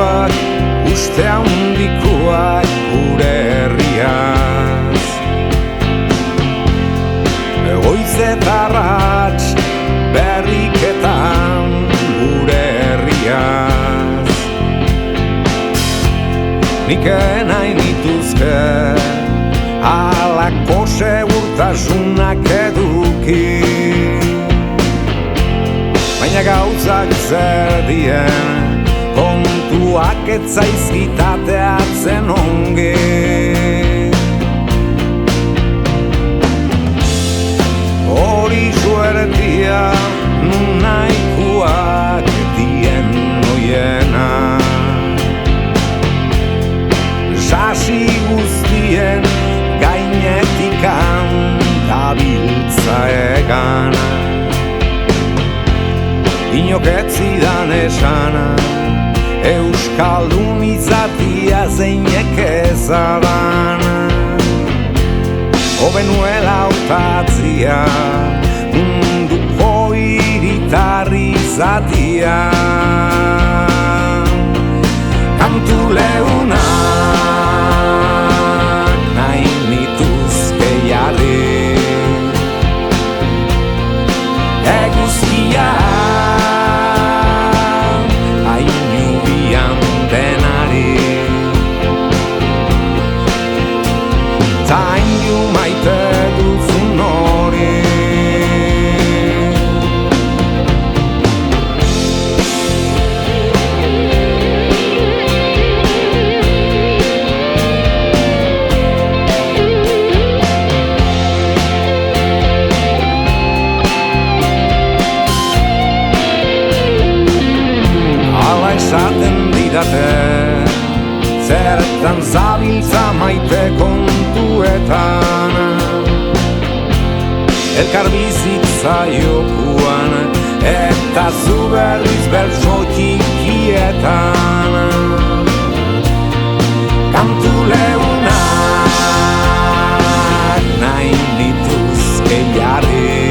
mezuak uste handikoak gure herriaz. Goiz eta arrats berriketan gure herriaz. Nik nahi nituzke halako segurtasunak eduki, baina gauzak zer dien kontuak ez zaizkitateatzen ongi. Hori suertia nun nahikoak dien oiena, sasi guztien gainetikan dabiltza egana. Inok ez zidan esana euskaldun izatia zeinek ezadana. Hobe nuela hautatzia munduko hiritarri izatia. Kantu leunak nahi nituzke jarri, eguzkia ainubian denari, ta ainu maite duzun hori. Esaten didate zertan zabiltza maite kontuetan, elkar bizitza jokuan eta zu berriz bertso txikietan. Kantu leunak nahi nituzke jarri,